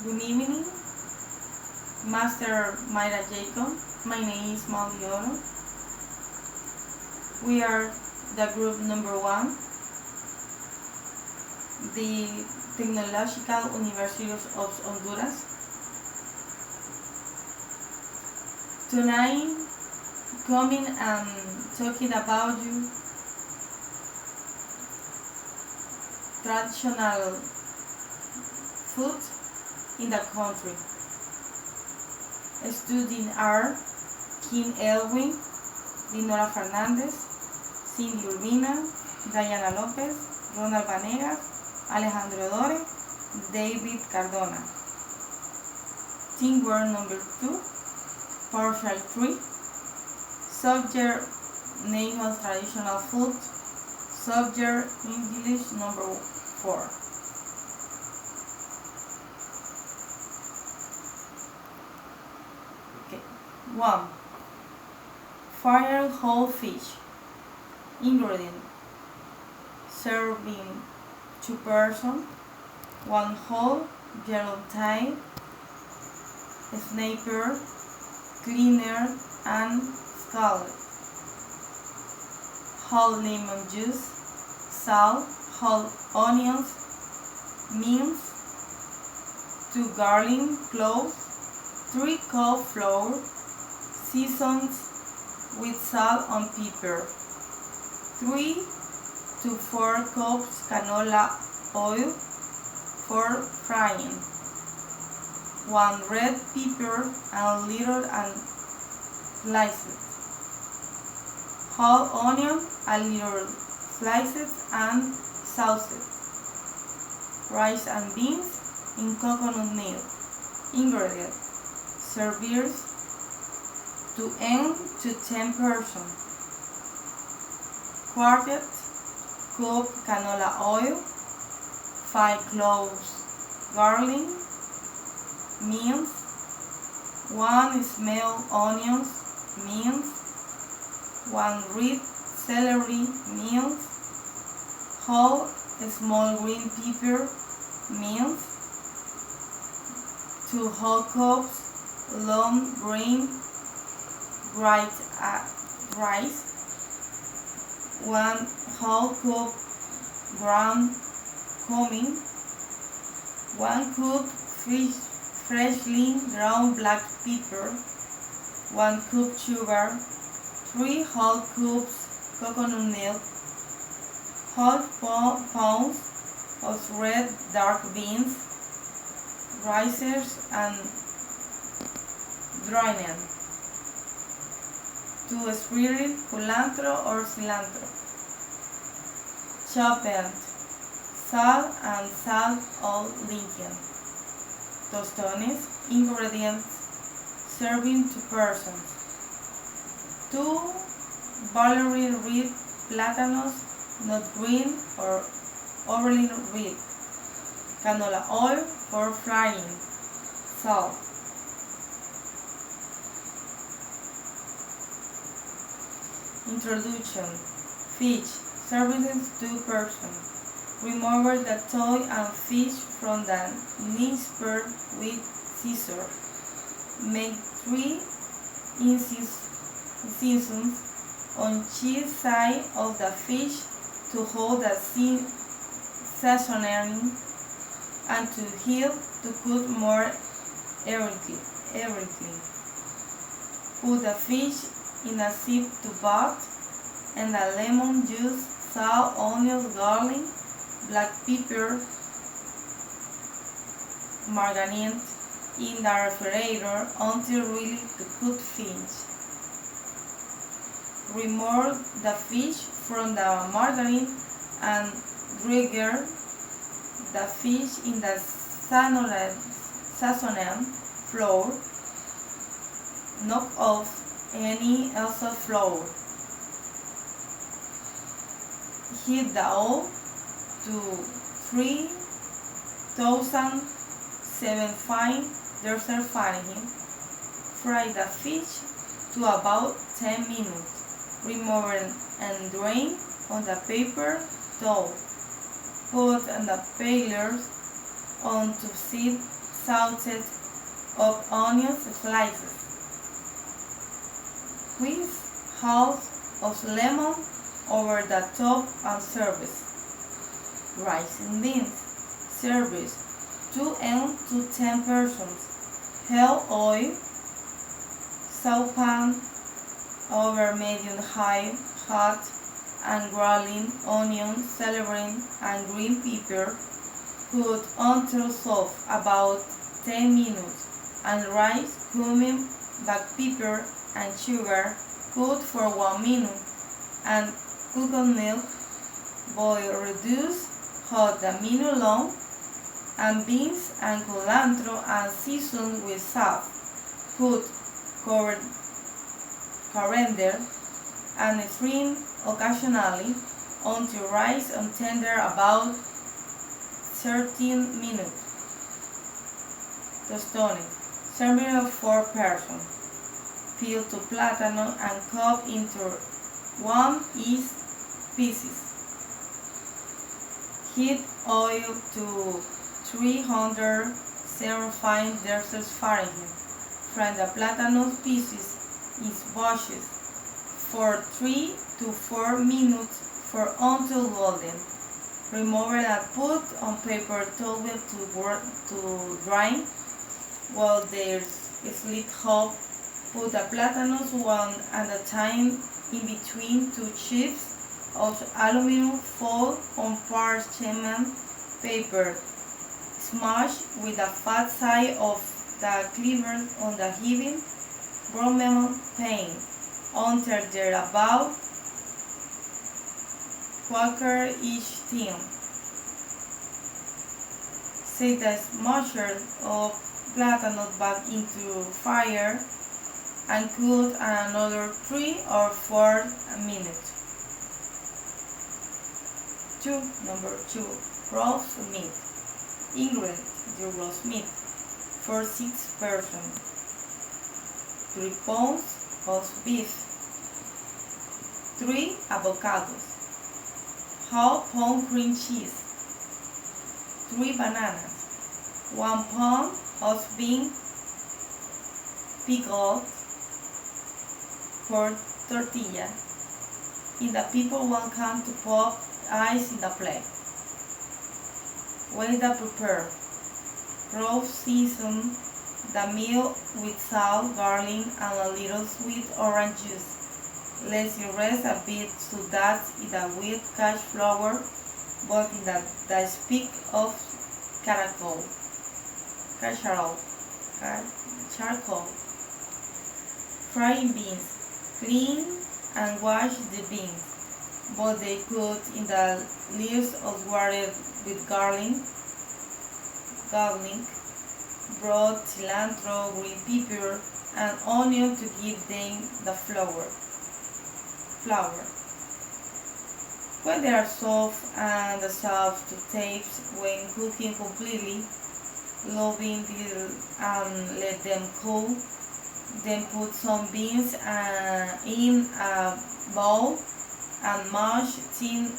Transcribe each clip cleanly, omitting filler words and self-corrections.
Good evening, Master Mayra Jacob. My name is Maldioro. We are the group number 1, the Technological University of Honduras. Tonight, coming and talking about you traditional food in the country. Studying are Kim Elwin, Dinora Fernandez, Cindy Urbina, Diana Lopez, Ronald Vanegas, Alejandro Dore, David Cardona. Teamwork number 2, partial 3, subject name of traditional food, subject English number 4. Okay. 1. Fire whole fish. Ingredient: serving 2 persons, 1 whole yellow tail, snapper, cleaner and scallop, whole lemon juice, salt, whole onions, mint, 2 garlic cloves, 3 cups flour, seasoned with salt and pepper, 3 to 4 cups canola oil for frying, 1 red pepper and little and sliced, whole onion and little sliced and sauced, rice and beans in coconut milk. Ingredients: servers to 8 to 10 persons, quartet cup canola oil, 5 cloves garlic, mint, 1 small onions mint, 1 red celery mint, whole small green pepper mint, 2 whole cups long grain white rice, 1 whole cup ground cumin, 1 cup freshly ground black pepper, 1 cup sugar, 3 whole cups coconut milk, half pound of red dark beans, rices and drained, 2 squirrel, culantro or cilantro, chopped, salt and salt all Lincoln, tostones. Ingredients: serving 2 persons, 2 barley red plátanos, not green or overly red, canola oil for frying, salt. Introduction: fish, serving 2 persons. Remove the toy and fish from the iceberg with scissors. Make 3 incisions on each side of the fish to hold the seasoning and to help to cook more evenly. Put the fish in a sieve to bath and the lemon juice, salt, onions, garlic, black pepper, margarine in the refrigerator until ready to cook fish. Remove the fish from the margarine and dredge the fish in the seasoned flour. Knock off any excess flour. Heat the oil to 3,750 degrees Fahrenheit. Fry the fish to about 10 minutes. Remove and drain on the paper towel. Put the peelers on to sauteed of onion slices. Squeeze half of lemon over the top and serve. Rice and beans. Service 2 to 10 persons. Hell oil. Sautepan over medium-high hot and growling onion, celery, and green pepper. Cook until soft, about 10 minutes, and rice, cumin, black pepper, and sugar. Cook for 1 minute, and coconut milk. Boil, reduce, hot a minute long, and beans and cilantro, and season with salt. Put coriander and strain occasionally until rice and tender about 13 minutes. Tostones. Serving of 4 persons. Peel 2 plátano and cut into 1 each pieces. Heat oil to 375 degrees Fahrenheit. Fry the plátano pieces in bushes for 3 to 4 minutes until golden. Remove and put on paper towel to dry. While there's slit hot, put the plátanos one at a time in between 2 sheets of aluminum foil on parchment paper. Smash with the fat side of the cleaver on the heaving brown lemon paint until they're about 1/4 inch thin. Set the smasher of plátano back into fire and cook another 3 or 4 minutes. Number 2. Roast meat. Ingredients: the roast meat for 6 persons. 3 pounds of beef. 3 avocados. Half pound cream cheese. 3 bananas. 1 pound of beans pickled for tortilla. In the people welcome to pop ice in the plate. Way to prepare. Roast season the meal with salt, garlic, and a little sweet orange juice. Let it rest a bit so that it will catch flour, but in the speak of charcoal. Frying beans. Clean and wash the beans, but they put in the leaves of water with garlic, broad cilantro, green pepper, and onion to give them the flour. When they are soft and soft to taste when cooking completely, loving them and let them cool. Then put some beans in a bowl and mash thin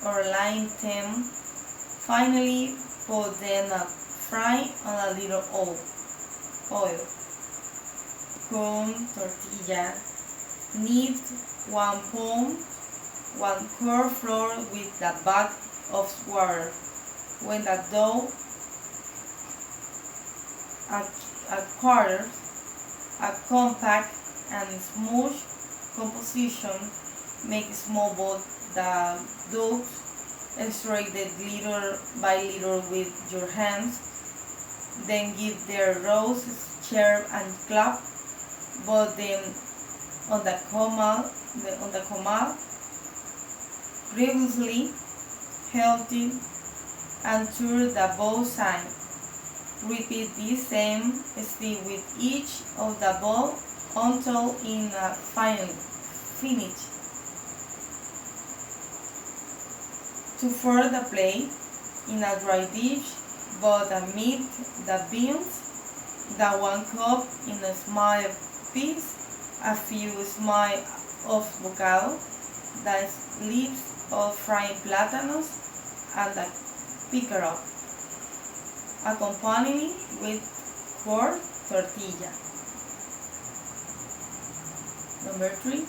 or line them. Finally, put them fry on a little oil. Corn tortilla. Knead 1 pound, 1 quart flour with a bag of water. When the dough a compact and smooth composition, make small balls the dough, extract it little by little with your hands, then give their rolls, stir and clap, put them on the comal previously healthy and turn the both sides. Repeat the same step with each of the balls until in a finish. To further the plate, in a dry dish, put the meat, the beans, the 1 cup in a small piece, a few small of avocado, the leaves of fried platanos, and the picker up. Accompany with 4 tortilla. Number 3,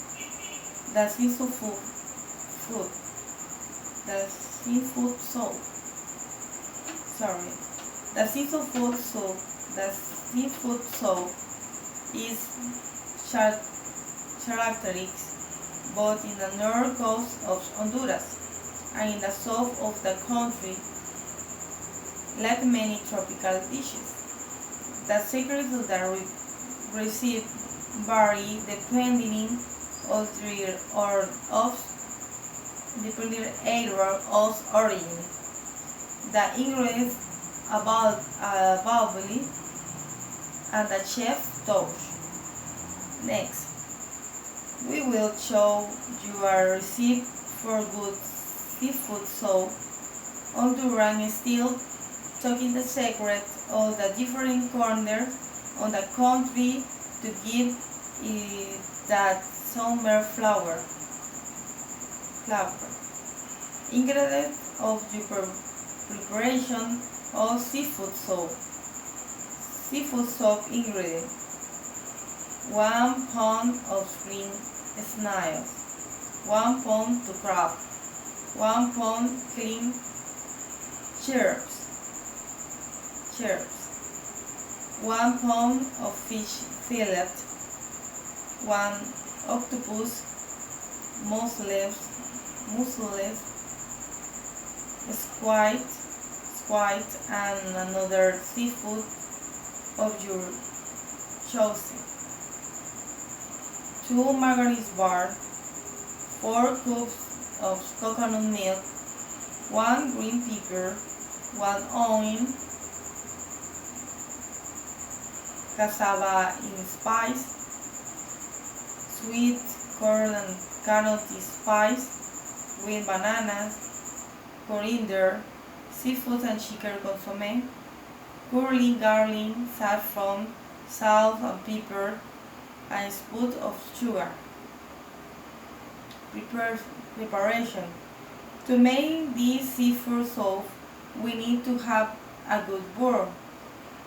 the seafood food. The seafood soup. The seafood soup. The seafood soup is characteristic both in the north coast of Honduras and in the south of the country, like many tropical dishes. The secrets of the recipe vary depending on their or of depending area of origin. The ingredients available and the chef touch. Next, we will show you a recipe for good seafood soup. Honduran is still talking the secret of the different corners of the country to give it that summer flavor. Ingredients of the preparation of seafood soup. Seafood soup ingredients: 1 pound of spring snails, 1 pound to crab, 1 pound clean cherries, 1 pound of fish fillet, 1 octopus mussels, squid, and another seafood of your choosing. 2 margarine bars, 4 cups of coconut milk, 1 green pepper, 1 onion, cassava in spice, sweet corn and carrot spice, green bananas, coriander, seafood and chicken consomme, curly garlic, saffron, salt and pepper, and a spoon of sugar. Preparation. To make this seafood soup, we need to have a good bowl.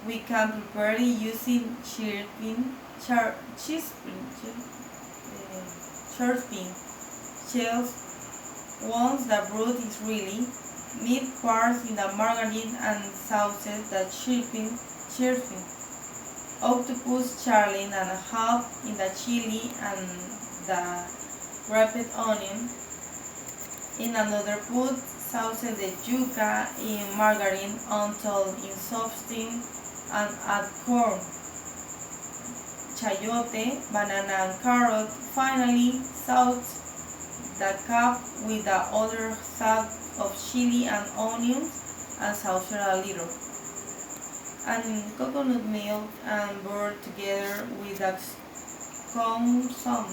We can prepare it using shells. Once the broth is ready, meat parts in the margarine and sauces the chirping, octopus charring and half in the chili and the wrapped onion. In another pot, sauce the yuca in margarine until it's softened and add corn, chayote, banana and carrot. Finally, sauce the cup with the other side of chili and onions and sauce a little. And coconut milk and butter together with the consomme,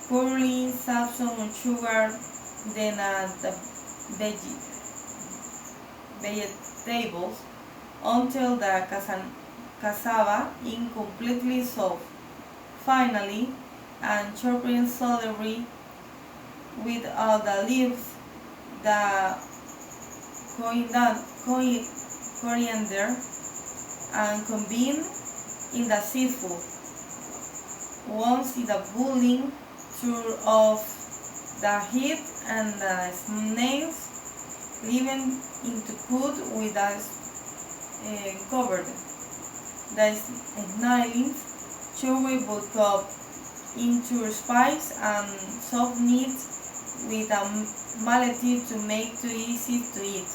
curly, saffron and sugar, then add the vegetables until the cassava is completely soft. Finally, and chopping celery with all the leaves, the coriander, and combine in the seafood. Once the boiling, turn off the heat and the snails, leaving into cook with the covered. The snails chewable cup into spice and soft meat with a mallet to make too easy to eat.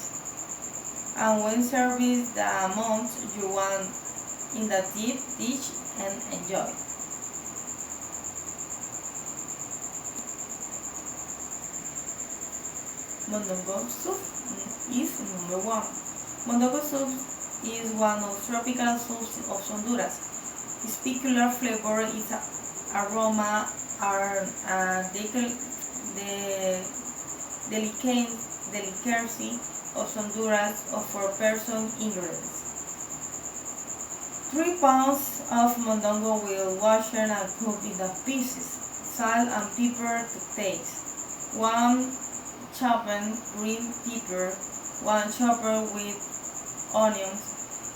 And when serving the amount you want in the deep dish and enjoy. Mondongo soup is number 1. Mondongo soup is one of tropical soups of Honduras. Its peculiar flavor, its aroma, are the delicacy of Honduras of 4-person ingredients. 3 pounds of mondongo will wash and cook in the pieces. Salt and pepper to taste. 1 chopped green pepper, 1 chopped with onions,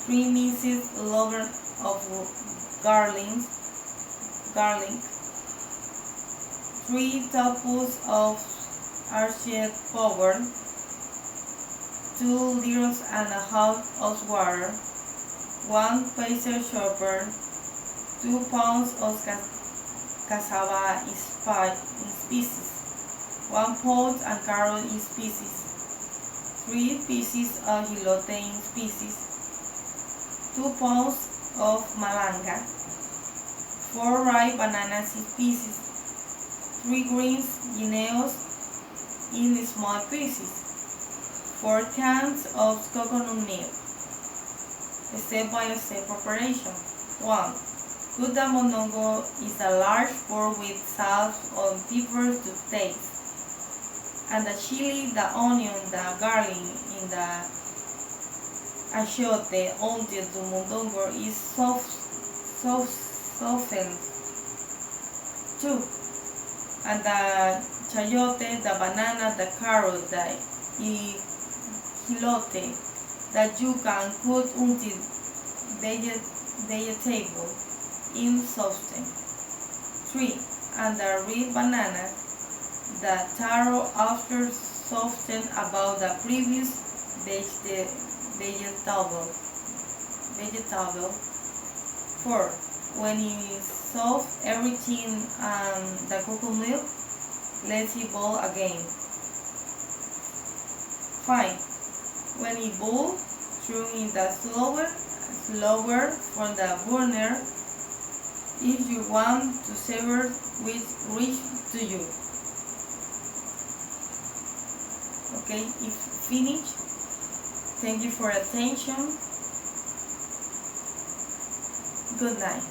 3 minced lobe of garlic, 3 tablespoons of arched powder, 2 liters and a half of water, 1 pastry chopper, 2 pounds of cassava in pieces, 1 pound and carrot in pieces, 3 pieces of elote in pieces, 2 pounds of malanga, 4 ripe bananas in pieces, 3 green guineos in small pieces, 4 cans of coconut milk. Step-by-step preparation. 1. Cook the mondongo in a large pot with salt and pepper to taste, and the chili, the onion, the garlic in the achiote until the mondongo is softened. 2. And the chayote, the banana, the carrot, the elote that you can cook until vegetable in soften. 3. And the red banana, the taro after soften about the previous vegetable. 4. When it is soft, everything and the coconut milk, let it boil again. 5. When it boils, turn it slower from the burner if you want to savor which reach to you. Okay, it's finished. Thank you for attention. Good night.